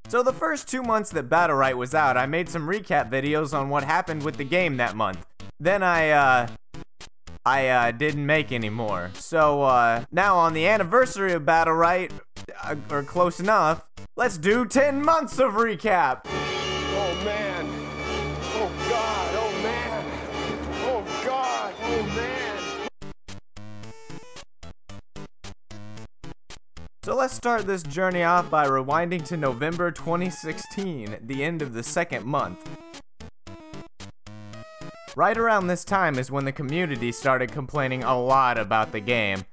So the first 2 months that Battlerite was out, I made some recap videos on what happened with the game that month. Then I didn't make any more. So, now on the anniversary of Battlerite, or close enough, let's do 10 months of recap! Oh man! Oh god! Oh man! Oh god! Oh man! So let's start this journey off by rewinding to November 2016, the end of the second month. Right around this time is when the community started complaining a lot about the game.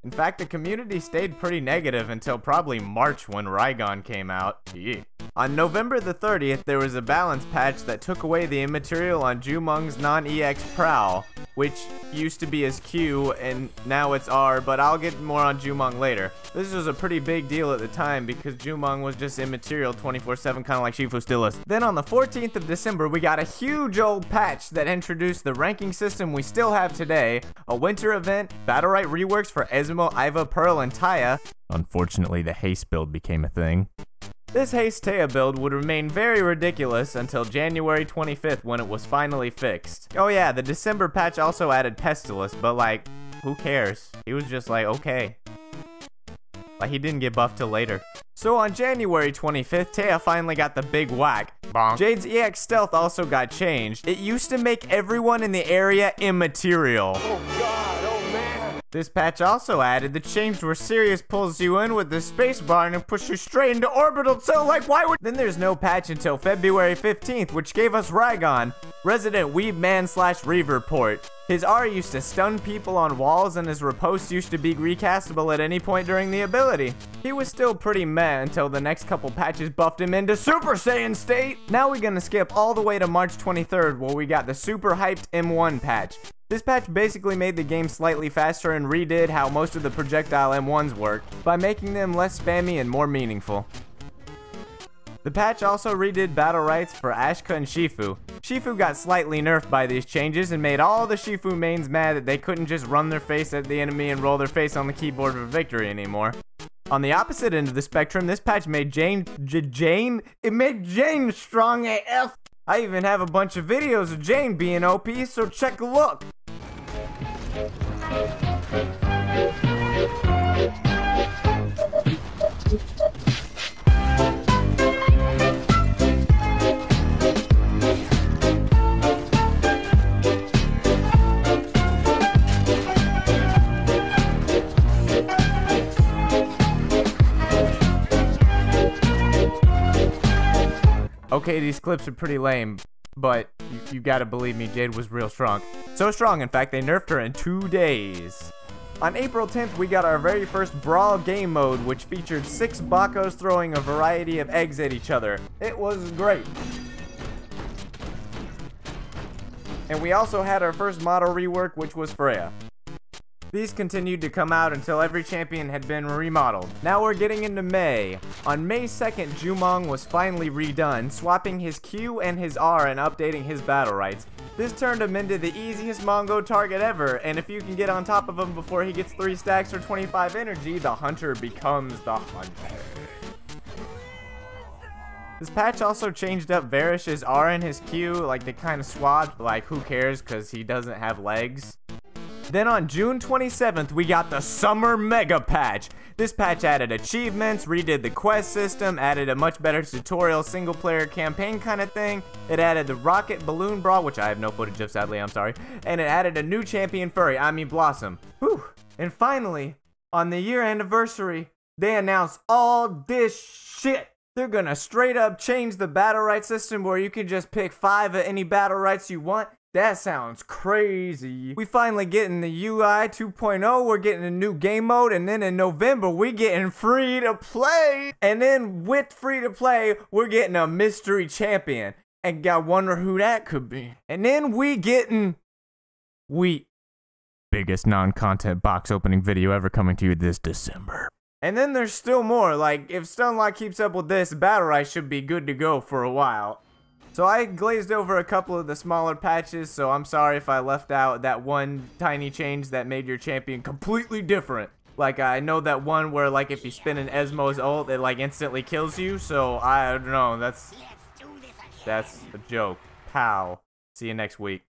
In fact, the community stayed pretty negative until probably March when Rygon came out. Yeah. On November the 30th, there was a balance patch that took away the immaterial on Jumong's non-EX Prowl, which used to be his Q and now it's R, but I'll get more on Jumong later. This was a pretty big deal at the time because Jumong was just immaterial 24/7, kind of like Shifu still is. Then on the 14th of December, we got a huge old patch that introduced the ranking system we still have today, a winter event, Battlerite reworks for Ezimo, Iva, Pearl, and Taya. Unfortunately, the haste build became a thing. This Haste Taya build would remain very ridiculous until January 25th when it was finally fixed. Oh yeah, the December patch also added Pestilus, but like, who cares? He was just like, okay. Like, he didn't get buffed till later. So on January 25th, Taya finally got the big whack. Bonk. Jade's EX Stealth also got changed. It used to make everyone in the area immaterial. Oh god! Oh man! This patch also added the change where Sirius pulls you in with the spacebar and pushes you straight into orbital, so like why would— Then there's no patch until February 15th, which gave us Rygon, Resident Weeb Man / Reaver port. His R used to stun people on walls and his riposte used to be recastable at any point during the ability. He was still pretty meh until the next couple patches buffed him into Super Saiyan state. Now we're gonna skip all the way to March 23rd where we got the super hyped M1 patch. This patch basically made the game slightly faster and redid how most of the projectile M1s worked by making them less spammy and more meaningful. The patch also redid battle rights for Ashka and Shifu. Shifu got slightly nerfed by these changes and made all the Shifu mains mad that they couldn't just run their face at the enemy and roll their face on the keyboard for victory anymore. On the opposite end of the spectrum, this patch made Jane strong AF. I even have a bunch of videos of Jane being OP, so check a look. Okay, these clips are pretty lame, but you gotta believe me, Jade was real strong. So strong, in fact, they nerfed her in 2 days. On April 10th, we got our very first Brawl game mode, which featured 6 Bakos throwing a variety of eggs at each other. It was great. And we also had our first model rework, which was Freya. These continued to come out until every champion had been remodeled. Now we're getting into May. On May 2nd, Jumong was finally redone, swapping his Q and his R and updating his battle rights. This turned him into the easiest Mongo target ever, and if you can get on top of him before he gets 3 stacks or 25 energy, the hunter becomes the hunter. This patch also changed up Varish's R and his Q, like they kind of swapped, like who cares because he doesn't have legs. Then on June 27th, we got the Summer Mega Patch. This patch added achievements, redid the quest system, added a much better tutorial single-player campaign kind of thing. It added the Rocket Balloon Brawl, which I have no footage of, sadly, I'm sorry. And it added a new champion furry, Blossom. Whew. And finally, on the year anniversary, they announced all this shit. They're gonna straight up change the battle right system where you can just pick 5 of any battle rights you want. That sounds crazy. We finally getting the UI 2.0, we're getting a new game mode, and then in November, we getting free to play. And then with free to play, we're getting a mystery champion. And I wonder who that could be. And then we getting biggest non-content box opening video ever coming to you this December. And then there's still more, like if Stunlock keeps up with this, Battlerite should be good to go for a while. So I glazed over a couple of the smaller patches, so I'm sorry if I left out that one tiny change that made your champion completely different. Like, I know that one where, like, if you spin an Esmo's ult, it, like, instantly kills you, so I don't know, that's a joke. Pow. See you next week.